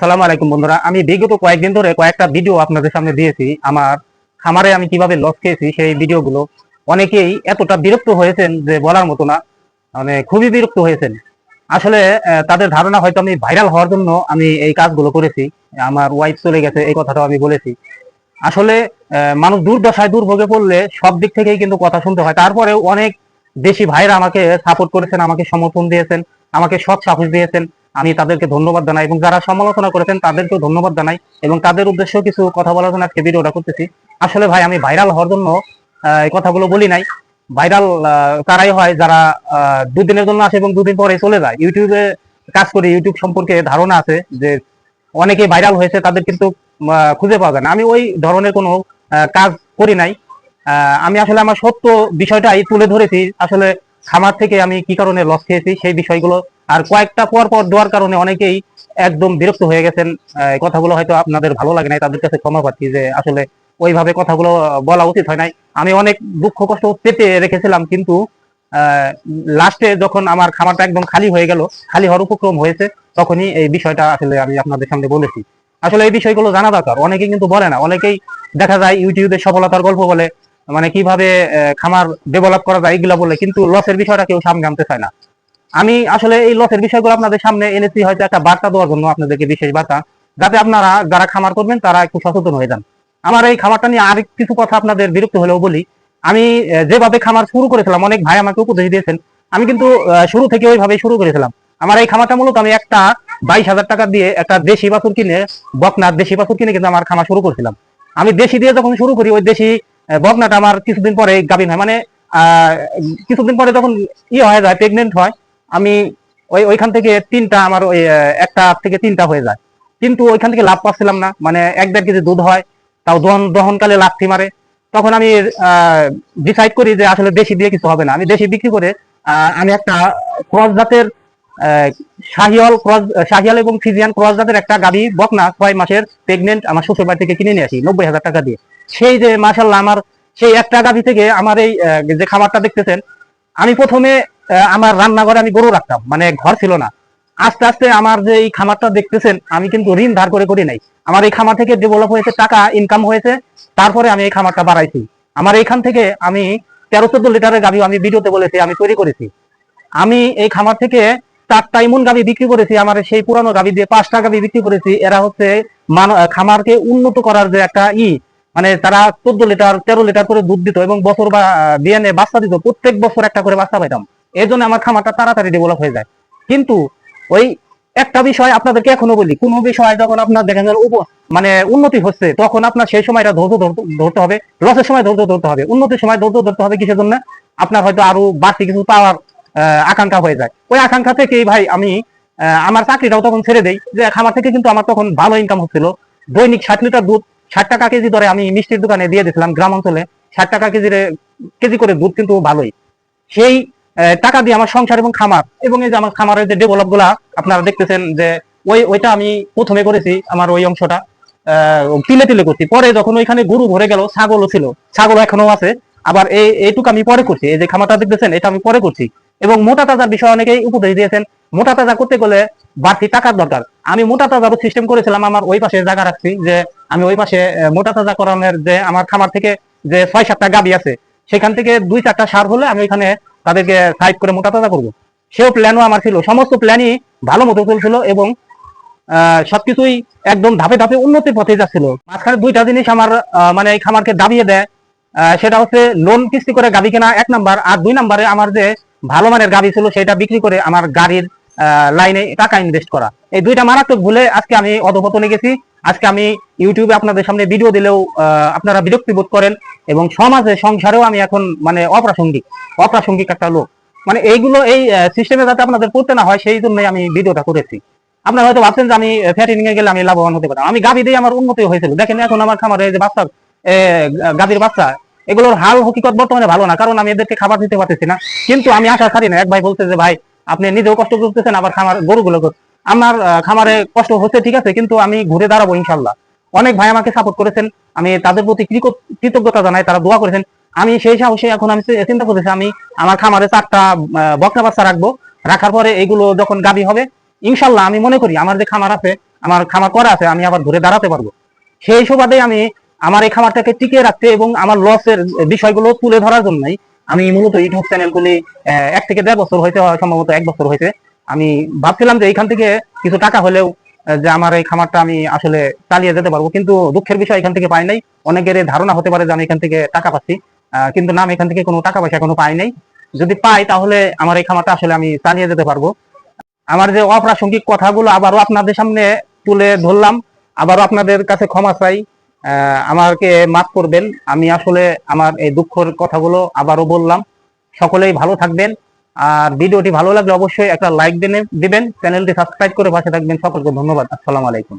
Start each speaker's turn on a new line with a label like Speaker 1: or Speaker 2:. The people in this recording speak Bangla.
Speaker 1: আসসালামু আলাইকুম বন্ধুরা, আমি বিগত কয়েকদিন ধরে কয়েকটা ভিডিও আপনাদের সামনে দিয়েছি। আমার খামারে আমি কিভাবে লস খেয়েছি সেই ভিডিওগুলো। অনেকেই এতটা বিরক্ত হয়েছেন যে বলার মতো না, মানে খুবই বিরক্ত হয়েছেন। আসলে তাদের ধারণা হয়তো আমি ভাইরাল হওয়ার জন্য আমি এই কাজগুলো করেছি। আমার ওয়াইফ চলে গেছে এই কথাটাও আমি বলেছি। আসলে মানুষ দুর্দশায় দুর্ভোগে পড়লে সব দিক থেকেই কিন্তু কথা শুনতে হয়। তারপরেও অনেক দেশি ভাইরা আমাকে সাপোর্ট করেছেন, আমাকে সমর্থন দিয়েছেন, আমাকে সৎ সাহস দিয়েছেন। আমি তাদেরকে ধন্যবাদ জানাই এবং যারা সমালোচনা করেছেন তাদেরকেও ধন্যবাদ জানাই এবং তাদের উদ্দেশ্য কিছু কথা বলার জন্য আজকে ভিডিওটা করতেছি। আসলে ভাই আমি ভাইরাল হওয়ার জন্য এই কথাগুলো বলি নাই। ভাইরাল তারাই হয় যারা দুদিনের জন্য আসে এবং দুদিন পরে চলে যায়। ইউটিউবে কাজ করি, ইউটিউব সম্পর্কে ধারণা আছে যে অনেকে ভাইরাল হয়েছে, তাদের কিন্তু খুঁজে পাওয়া যায় না। আমি ওই ধরনের কোনো কাজ করি নাই। আমি আসলে আমার সত্য বিষয়টাই তুলে ধরেছি। আসলে খামার থেকে আমি কি কারণে লস খেয়েছি সেই বিষয়গুলো। আর কয়েকটা পর পর দেওয়ার কারণে অনেকেই একদম বিরক্ত হয়ে গেছেন। কথাগুলো হয়তো আপনাদের ভালো লাগে নাই, তাদের কাছে ক্ষমা প্রার্থী যে আসলে ওইভাবে কথাগুলো বলা উচিত হয় নাই। আমি অনেক দুঃখ কষ্ট পেতে রেখেছিলাম, কিন্তু লাস্টে যখন আমার খামারটা একদম খালি হয়ে গেল, খালি হওয়ার উপক্রম হয়েছে, তখনই এই বিষয়টা আসলে আমি আপনাদের সামনে বলেছি। আসলে এই বিষয়গুলো জানা দরকার, অনেকেই কিন্তু বলে না। অনেকেই দেখা যায় ইউটিউবে সফলতার গল্প বলে, মানে কিভাবে খামার ডেভেলপ করা যায় এগুলা বলে, কিন্তু লসের বিষয়টা কেউ সামনে আনতে চায় না। আমি আসলে এই লসের বিষয়গুলো আপনাদের সামনে এনেছি হয়তো একটা বার্তা দেওয়ার জন্য, আপনাদেরকে বিশেষ বার্তা, যাতে আপনারা যারা খামার করবেন তারা একটু সচেতন হয়ে যান। আমার এই খামারটা নিয়ে আর কিছু কথা আপনাদের বিরক্ত হলেও বলি। আমি যেভাবে খামার শুরু করেছিলাম, অনেক ভাই আমাকে উপদেশ দিয়েছেন, আমি কিন্তু শুরু থেকে ওইভাবেই শুরু করেছিলাম। আমার এই খামারটা মূলত আমি একটা 22,000 টাকা দিয়ে একটা দেশি বাছুর কিনে, বকনার দেশি বাছুর কিনে কিন্তু আমার খামার শুরু করেছিলাম। আমি দেশি দিয়ে যখন শুরু করি, ওই দেশি বকনাটা আমার কিছুদিন পরে গাভিন হয়, মানে কিছুদিন পরে যখন হয়ে যায়, প্রেগনেন্ট হয়, আমি ওইখান থেকে তিনটা আমার ওই একটা থেকে তিনটা হয়ে যায়। কিন্তু ওইখান থেকে লাভ পাচ্ছিলাম না, মানে 1-1.5 কেজি দুধ হয়, তাও দহনকালে লাথি মারে। তখন আমি ডিসাইড করি যে আসলে দেশি দিয়ে কিছু হবে না, আমি দেশি বিক্রি করে আমি একটা ক্রস জাতের শাহিয়াল এবং ফিজিয়ান ক্রস জাতের একটা গাভী বকনা 6 মাসের প্রেগনেন্ট আমার শ্বশুর বাড়ি থেকে কিনে নিয়ে আসি 90,000 টাকা দিয়ে। সেই যে মাশাল্লাহ, আমার সেই একটা গাভী থেকে আমার এই যে খামারটা দেখতেছেন, আমি প্রথমে আমার রান্নাঘরে আমি গরু রাখতাম, মানে ঘর ছিল না। আস্তে আস্তে আমার যে এই খামারটা দেখতেছেন, আমি কিন্তু ঋণ ধার করে করি নাই। আমার এই খামার থেকে ডেভেলপ হয়েছে, টাকা ইনকাম হয়েছে, তারপরে আমি এই খামারটা বাড়াইছি। আমার এইখান থেকে আমি 13-14 লিটারের গাভী, আমি ভিডিওতে বলেছি, আমি তৈরি করেছি। আমি এই খামার থেকে 4টা ইমন গাভী বিক্রি করেছি। আমার সেই পুরানো গাভী দিয়ে 5টা গাভী বিক্রি করেছি। এরা হচ্ছে খামারকে উন্নত করার যে একটা মানে তারা 14 লিটার 13 লিটার করে দুধ দিত এবং বছর বা বিয়ানে বাচ্চা দিত, প্রত্যেক বছর একটা করে বাচ্চা পাইতাম। এই জন্য আমার খামারটা তাড়াতাড়ি ডেভেলপ হয়ে যায়। কিন্তু ওই একটা বিষয় আপনাদেরকে এখনো বলি, কোন বিষয় যখন আপনার দেখেন মানে উন্নতি হচ্ছে, তখন আপনার সেই সময়টা ধৈর্য ধরতে হবে। লসের সময় ধৈর্য ধরতে হবে, উন্নতির সময় ধৈর্য ধরতে হবে। কিসের জন্য? আপনার হয়তো আরো বাড়তি কিছু পাওয়ার আকাঙ্ক্ষা হয়ে যায়। ওই আকাঙ্ক্ষা থেকেই ভাই আমি আমার চাকরিটাও তখন ছেড়ে দেই। যে খামার থেকে কিন্তু আমার তখন ভালো ইনকাম হচ্ছিল। দৈনিক 60 লিটার দুধ 60 টাকা কেজি ধরে আমি মিষ্টির দোকানে দিয়ে দিয়েছিলাম। গ্রাম অঞ্চলে 60 টাকা কেজি করে দুধ কিন্তু ভালোই। সেই টাকা দিয়ে আমার সংসার এবং খামার, এবং এই যে আমার খামারের যে ডেভেলপ গুলা আপনারা দেখতেছেন, যে ওইটা আমি প্রথমে করেছি। আমার ওই অংশটা তিলে তিলে করছি। পরে যখন ওইখানে গরু ভরে গেল, ছাগলও ছিল, ছাগল এখনো আছে। আবার এইটুকু আমি পরে করছি, এই যে খামারটা দেখতেছেন এটা আমি পরে করছি। এবং মোটা তাজার বিষয়ে অনেকেই উপদেশ দিয়েছেন, মোটা তাজা করতে গেলে বাড়তি টাকার দরকার। আমি মোটা তাজারও সিস্টেম করেছিলাম, আমার ওই পাশে জায়গা রাখছি, যে আমি ওই পাশে মোটা তাজা করানোর, যে আমার খামার থেকে যে 6-7টা গাবি আছে, সেখান থেকে 2-4টা সার হলে আমি ওইখানে তাদেরকে সাইড করে মোটা তাজা করবো। সেও প্ল্যানও আমার ছিল, সমস্ত প্ল্যানই ভালো মতো চলছিল এবং সবকিছুই একদম ধাপে ধাপে উন্নতির পথে যাচ্ছিল। মাঝখানে 2টা জিনিস আমার মানে এই খামারকে দাবিয়ে দেয়। সেটা হচ্ছে লোন কিস্তি করে গাবি কেনা 1 নাম্বার, আর 2 নাম্বারে আমার যে ভালো মানের গাবি ছিল সেটা বিক্রি করে আমার গাড়ির লাইনে টাকা ইনভেস্ট করা। এই 2টা মারাত্মক ভুলে আজকে আমি অধপতনে গেছি। আজকে আমি ইউটিউবে আপনাদের সামনে ভিডিও দিলেও আপনারা বিরক্তি বোধ করেন, এবং সমাজে সংসারেও আমি এখন মানে অপ্রাসঙ্গিক একটা লোক। মানে এইগুলো এই সিস্টেমে যাতে আপনাদের পড়তে না হয়, সেই জন্যই আমি ভিডিওটা করেছি। আপনারা হয়তো ভাবছেন যে আমি ফ্যাটিনিং এ গেলে আমি লাভবান হতে পারতাম। আমি গাভী দিয়ে আমার উন্নতি হয়েছিল। দেখেন এখন আমার খামারে যে বাচ্চা, গাভীর বাচ্চা, এগুলোর হাল হকিকত বর্তমানে ভালো না, কারণ আমি এদেরকে খাবার দিতে পারতেছি না। কিন্তু আমি আশা ছাড়ি না। এক ভাই বলছে যে ভাই আপনি নিজেও কষ্ট করতেছেন, আবার খামার গরুগুলো আমার খামারে কষ্ট হচ্ছে, ঠিক আছে, কিন্তু আমি ঘুরে দাঁড়াবো ইনশাল্লাহ। অনেক ভাই আমাকে সাপোর্ট করেছেন, আমি তাদের প্রতি কৃতজ্ঞতা জানাই, তারা দোয়া করেছেন। আমি সেই সাহসে এখন আমি চিন্তা করতেছি, আমি আমার খামারে 4টা বকনা বাচ্চা রাখবো। রাখার পরে এগুলো যখন গাভী হবে, ইনশাল্লাহ আমি মনে করি আমার যে খামার আছে, আমার খামার করা আছে, আমি আবার ঘুরে দাঁড়াতে পারবো। সেই সুবাদে আমি আমার এই খামারটাকে টিকিয়ে রাখতে এবং আমার লসের বিষয়গুলো তুলে ধরার জন্যই আমি মূলত ইউটিউব চ্যানেল খুলি। 1 থেকে 1.5 বছর হয়েছে, সম্ভবত 1 বছর হয়েছে। আমি ভাবছিলাম যে এইখান থেকে কিছু টাকা হলেও যে আমার এই খামারটা আমি আসলে চালিয়ে যেতে পারবো, কিন্তু দুঃখের বিষয় এখান থেকে পাই নাই। অনেকের ধারণা হতে পারে যে আমি এখান থেকে টাকা পাচ্ছি, কিন্তু না, আমি এখান থেকে কোনো টাকা পয়সা এখনো পাই নাই। যদি পাই তাহলে আমার এই খামারটা আসলে আমি চালিয়ে যেতে পারবো। আমার যে অপ্রাসঙ্গিক কথাগুলো আবারও আপনাদের সামনে তুলে ধরলাম, আবারও আপনাদের কাছে ক্ষমা চাই, আমাকে মাফ করবেন। আমি আসলে আমার এই দুঃখের কথাগুলো আবারও বললাম। সকলেই ভালো থাকবেন, আর ভিডিওটি ভালো লাগলে অবশ্যই একটা লাইক দিবেন, চ্যানেলটি সাবস্ক্রাইব করে পাশে থাকবেন। সকলকে ধন্যবাদ। আসসালামু আলাইকুম।